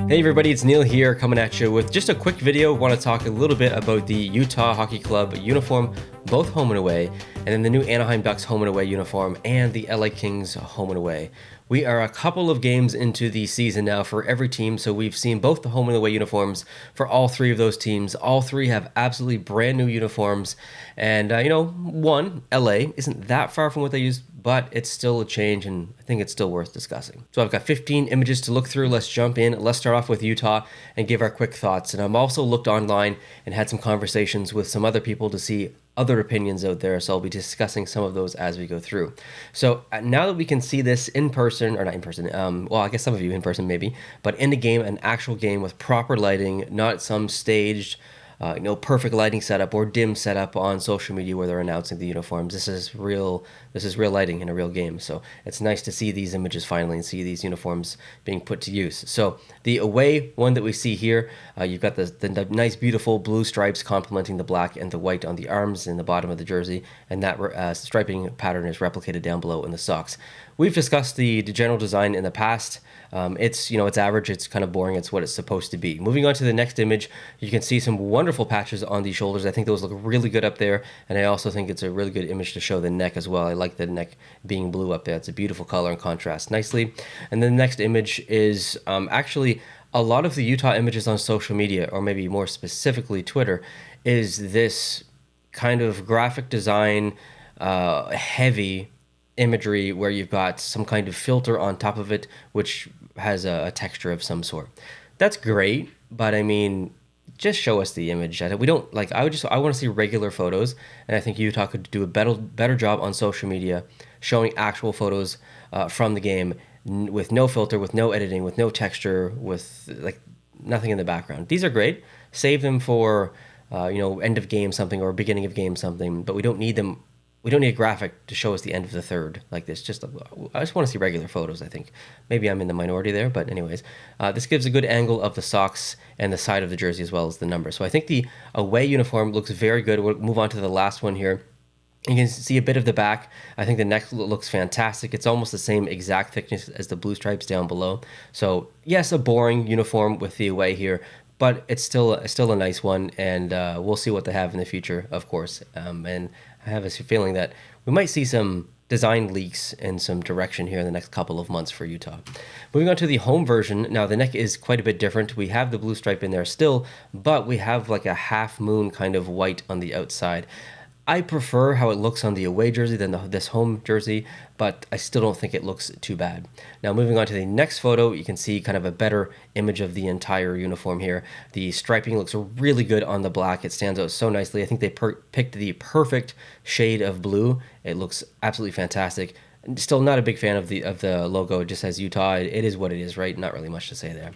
Hey everybody, it's Neil here coming at you with just a quick video. I want to talk a little bit about the Utah Hockey Club uniform, both home and away, and then the new Anaheim Ducks home and away uniform and the LA Kings home and away. We are a couple of games into the season now for every team, so we've seen both the home and away uniforms for all three of those teams. All three have absolutely brand new uniforms, and one, LA, isn't that far from what they used, but it's still a change, and I think it's still worth discussing. So I've got 15 images to look through. Let's jump in. Let's start off with Utah and give our quick thoughts. And I've also looked online and had some conversations with some other people to see other opinions out there, so I'll be discussing some of those as we go through. So now that we can see this in person, or not in person, well, I guess some of you in person maybe, but in the game, an actual game with proper lighting, not some staged, perfect lighting setup or dim setup on social media where they're announcing the uniforms. This is real lighting in a real game. So it's nice to see these images finally and see these uniforms being put to use. So the away one that we see here, you've got the nice, beautiful blue stripes complementing the black and the white on the arms and the bottom of the jersey, and that striping pattern is replicated down below in the socks. We've discussed the general design in the past. It's average, it's kind of boring, it's what it's supposed to be. Moving on to the next image, you can see some wonderful patches on the shoulders. I think those look really good up there, and I also think it's a really good image to show the neck as well. I like the neck being blue up there. It's a beautiful color and contrasts nicely. And then the next image is actually a lot of the Utah images on social media, or maybe more specifically Twitter, is this kind of graphic design heavy imagery where you've got some kind of filter on top of it which has a texture of some sort. That's great, but I mean, just show us the image. We don't like. I want to see regular photos, and I think Utah could do a better job on social media showing actual photos from the game with no filter, with no editing, with no texture, with like nothing in the background. These are great. Save them for end of game something or beginning of game something, but we don't need them. We don't need a graphic to show us the end of the third like this. I just want to see regular photos, I think. Maybe I'm in the minority there, but anyways. This gives a good angle of the socks and the side of the jersey as well as the number. So I think the away uniform looks very good. We'll move on to the last one here. You can see a bit of the back. I think the neck looks fantastic. It's almost the same exact thickness as the blue stripes down below. So yes, a boring uniform with the away here, but it's still a nice one, and we'll see what they have in the future, of course. And I have a feeling that we might see some design leaks and some direction here in the next couple of months for Utah. Moving on to the home version, now the neck is quite a bit different. We have the blue stripe in there still, but we have like a half moon kind of white on the outside. I prefer how it looks on the away jersey than this home jersey, but I still don't think it looks too bad. Now moving on to the next photo, you can see kind of a better image of the entire uniform here. The striping looks really good on the black. It stands out so nicely. I think they picked the perfect shade of blue. It looks absolutely fantastic. Still not a big fan of the logo. It just says Utah. It is what it is, right? Not really much to say there.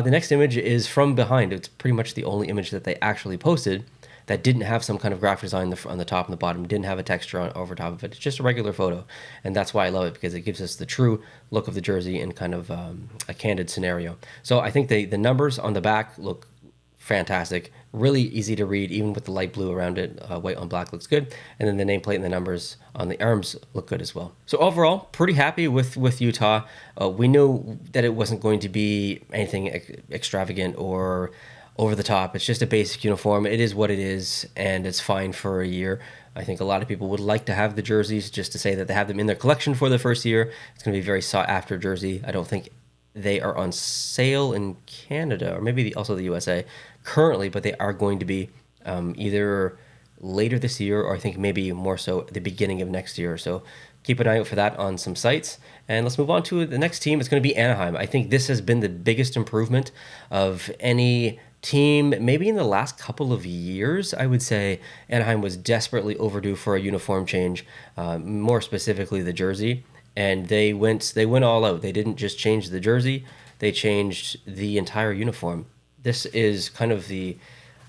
The next image is from behind. It's pretty much the only image that they actually posted that didn't have some kind of graphic design on the top and the bottom, didn't have a texture over top of it. It's just a regular photo, and that's why I love it, because it gives us the true look of the jersey in kind of a candid scenario. So I think the numbers on the back look fantastic, really easy to read, even with the light blue around it. White on black looks good, and then the nameplate and the numbers on the arms look good as well. So overall, pretty happy with Utah. We knew that it wasn't going to be anything extravagant or over the top. It's just a basic uniform. It is what it is, and it's fine for a year. I think a lot of people would like to have the jerseys just to say that they have them in their collection for the first year. It's going to be a very sought after jersey. I don't think they are on sale in Canada, or maybe also the USA currently, but they are going to be either later this year, or I think maybe more so at the beginning of next year. So keep an eye out for that on some sites. And let's move on to the next team. It's going to be Anaheim. I think this has been the biggest improvement of any team maybe in the last couple of years. I would say Anaheim was desperately overdue for a uniform change, more specifically the jersey, and they went all out. They didn't just change the jersey, they changed the entire uniform. This is kind of maybe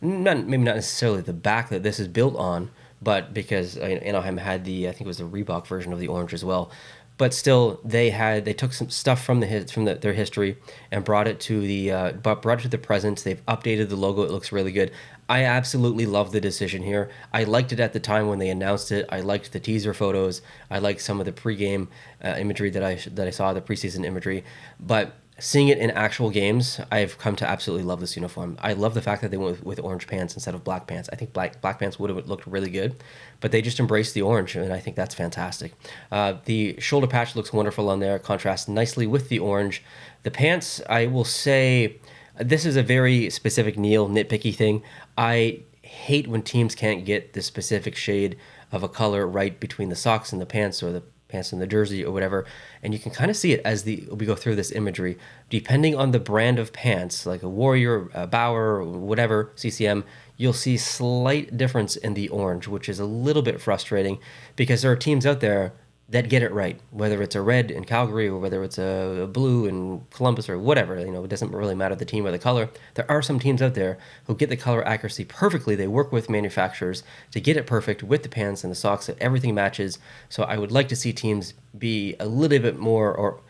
not necessarily the back that this is built on, but because Anaheim had I think it was the Reebok version of the orange as well. But still, they took some stuff from their history and brought it to the present. They've updated the logo. It looks really good. I absolutely love the decision here. I liked it at the time when they announced it. I liked the teaser photos. I liked some of the pregame imagery that I saw, the preseason imagery. But seeing it in actual games, I've come to absolutely love this uniform. I love the fact that they went with orange pants instead of black pants. I think black pants would have looked really good, but they just embraced the orange, and I think that's fantastic. The shoulder patch looks wonderful on there, contrasts nicely with the orange. The pants, I will say, this is a very specific Neil nitpicky thing. I hate when teams can't get the specific shade of a color right between the socks and the pants, or the pants and the jersey or whatever, and you can kind of see it as we go through this imagery. Depending on the brand of pants, like a Warrior, a Bauer, whatever, CCM, you'll see slight difference in the orange, which is a little bit frustrating because there are teams out there that get it right, whether it's a red in Calgary or whether it's a blue in Columbus or whatever. It doesn't really matter the team or the color. There are some teams out there who get the color accuracy perfectly. They work with manufacturers to get it perfect with the pants and the socks, that everything matches. So I would like to see teams be a little bit more, or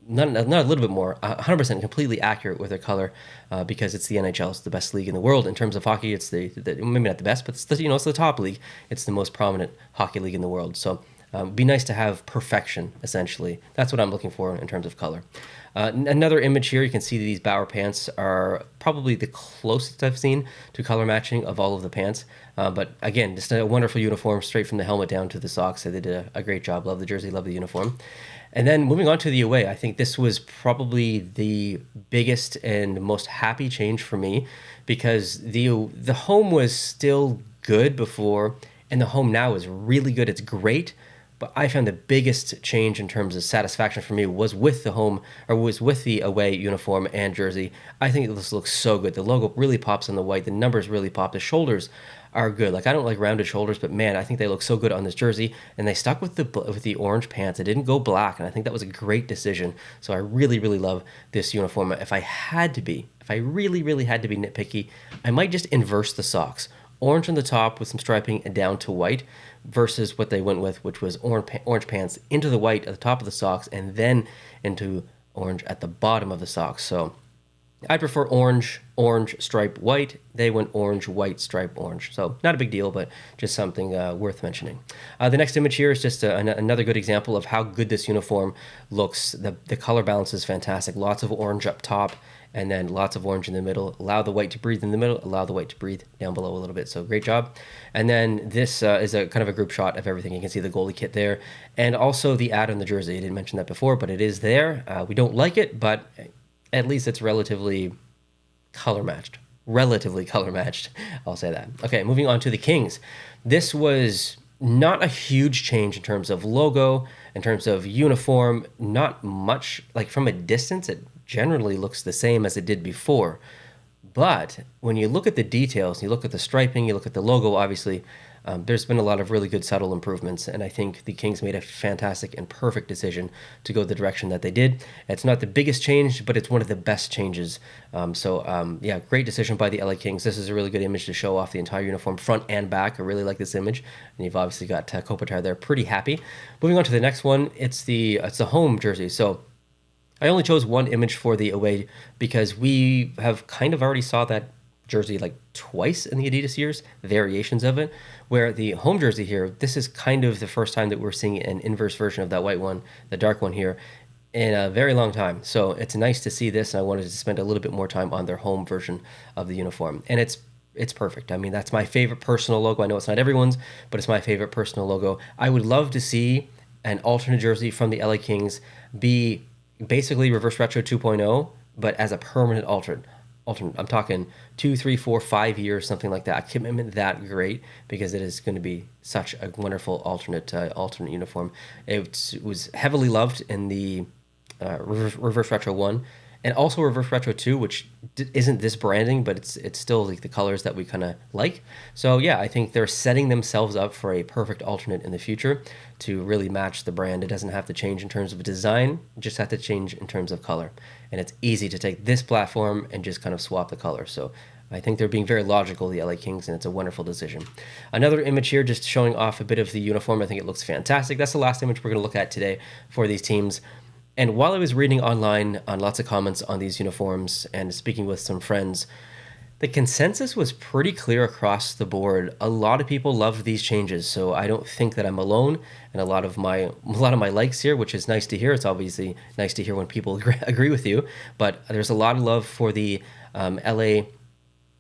not a little bit more, 100% completely accurate with their color, because it's the NHL. It's the best league in the world in terms of hockey. It's the maybe not the best, but it's the top league. It's the most prominent hockey league in the world. So be nice to have perfection, essentially. That's what I'm looking for in terms of color. Another image here, you can see these Bauer pants are probably the closest I've seen to color matching of all of the pants. But again, just a wonderful uniform, straight from the helmet down to the socks. They did a great job. Love the jersey, love the uniform. And then moving on to the away, I think this was probably the biggest and most happy change for me, because the home was still good before, and the home now is really good. It's great. But I found the biggest change in terms of satisfaction for me was with the home, or was with the away uniform and jersey. I think this looks so good. The logo really pops on the white. The numbers really pop. The shoulders are good. Like, I don't like rounded shoulders, but man, I think they look so good on this jersey. And they stuck with the orange pants. It didn't go black, and I think that was a great decision. So I really, really love this uniform. If I really, really had to be nitpicky, I might just inverse the socks. Orange on the top with some striping and down to white, versus what they went with, which was orange pants into the white at the top of the socks and then into orange at the bottom of the socks. So I prefer orange, stripe, white. They went orange, white, stripe, orange. So not a big deal, but just something worth mentioning. The next image here is just another good example of how good this uniform looks. The color balance is fantastic. Lots of orange up top, and then lots of orange in the middle. Allow the white to breathe in the middle, allow the white to breathe down below a little bit. So great job. And then this is a kind of a group shot of everything. You can see the goalie kit there, and also the ad on the jersey. I didn't mention that before, but it is there. We don't like it, but at least it's relatively color matched. I'll say that. Okay, moving on to the Kings. This was not a huge change in terms of logo, in terms of uniform, not much. Like, from a distance, it generally looks the same as it did before. But when you look at the details, you look at the striping, you look at the logo, obviously, there's been a lot of really good subtle improvements, and I think the Kings made a fantastic and perfect decision to go the direction that they did. It's not the biggest change, but it's one of the best changes. Yeah, great decision by the LA Kings. This is a really good image to show off the entire uniform, front and back. I really like this image, and you've obviously got Kopitar there, pretty happy. Moving on to the next one, it's the home jersey. So I only chose one image for the away because we have kind of already saw that jersey like twice in the Adidas years, variations of it, where the home jersey here, this is kind of the first time that we're seeing an inverse version of that white one, the dark one here, in a very long time. So it's nice to see this, and I wanted to spend a little bit more time on their home version of the uniform. And it's perfect. I mean, that's my favorite personal logo. I know it's not everyone's, but it's my favorite personal logo. I would love to see an alternate jersey from the LA Kings be basically Reverse Retro 2.0, but as a permanent alternate. I'm talking 2, 3, 4, 5 years, something like that. A commitment that great, because it is going to be such a wonderful alternate uniform. It was heavily loved in the Reverse Retro 1, and also Reverse Retro 2, which isn't this branding, but it's still like the colors that we kind of like. So yeah, I think they're setting themselves up for a perfect alternate in the future to really match the brand. It doesn't have to change in terms of design, it just has to change in terms of color. And it's easy to take this platform and just kind of swap the color. So I think they're being very logical, the LA Kings, and it's a wonderful decision. Another image here just showing off a bit of the uniform. I think it looks fantastic. That's the last image we're going to look at today for these teams. And while I was reading online on lots of comments on these uniforms and speaking with some friends, The consensus was pretty clear across the board. A lot of people loved these changes, so I don't think that I'm alone. And a lot of my likes here, which is nice to hear. It's obviously nice to hear when people agree with you. But there's a lot of love for the LA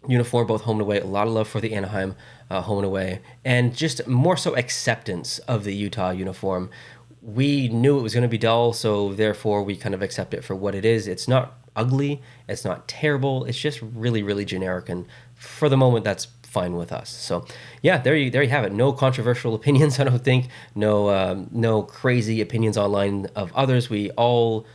uniform, both home and away. A lot of love for the Anaheim home and away, and just more so acceptance of the Utah uniform. We knew it was going to be dull, so therefore we kind of accept it for what it is. It's not ugly, it's not terrible, it's just really, really generic, and for the moment that's fine with us. So yeah, there you have it. No controversial opinions, I don't think. No crazy opinions online of others. We all,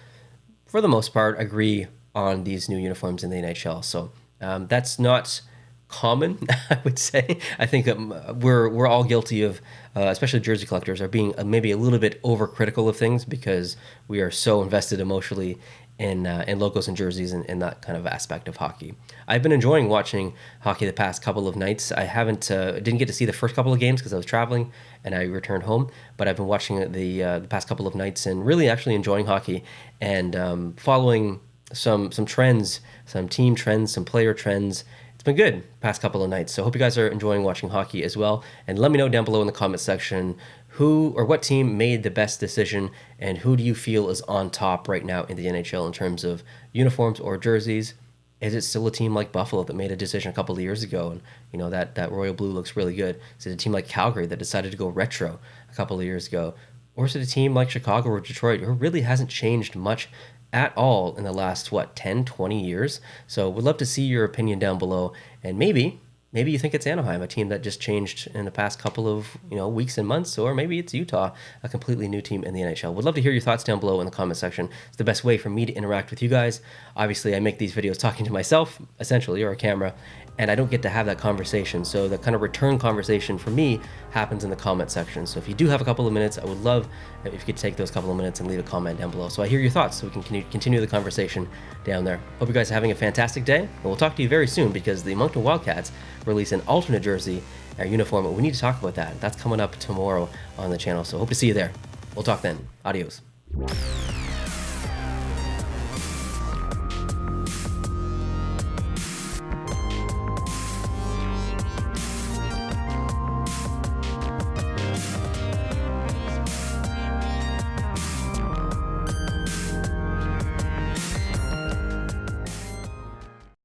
for the most part, agree on these new uniforms in the NHL. So that's not common, I would say. I think we're all guilty of, especially jersey collectors, are being maybe a little bit overcritical of things because we are so invested emotionally in logos and jerseys and that kind of aspect of hockey. I've been enjoying watching hockey the past couple of nights. I didn't get to see the first couple of games because I was traveling and I returned home, but I've been watching the past couple of nights and really actually enjoying hockey and following some trends, some team trends, some player trends. It's been good past couple of nights. So I hope you guys are enjoying watching hockey as well. And let me know down below in the comment section who or what team made the best decision and who do you feel is on top right now in the NHL in terms of uniforms or jerseys. Is it still a team like Buffalo that made a decision a couple of years ago and you know that royal blue looks really good? Is it a team like Calgary that decided to go retro a couple of years ago? Or is it a team like Chicago or Detroit who really hasn't changed much at all in the last 10, 20 years? So would love to see your opinion down below, and maybe you think it's Anaheim, a team that just changed in the past couple of weeks and months, or maybe it's Utah, a completely new team in the NHL. Would love to hear your thoughts down below in the comment section. It's the best way for me to interact with you guys. Obviously, I make these videos talking to myself, essentially, or a camera, and I don't get to have that conversation. So the kind of return conversation for me happens in the comment section. So if you do have a couple of minutes, I would love if you could take those couple of minutes and leave a comment down below so I hear your thoughts so we can continue the conversation down there. Hope you guys are having a fantastic day, and we'll talk to you very soon because the Moncton Wildcats release an alternate jersey or uniform. We need to talk about that. That's coming up tomorrow on the channel, so hope to see you there. We'll talk then. Adios.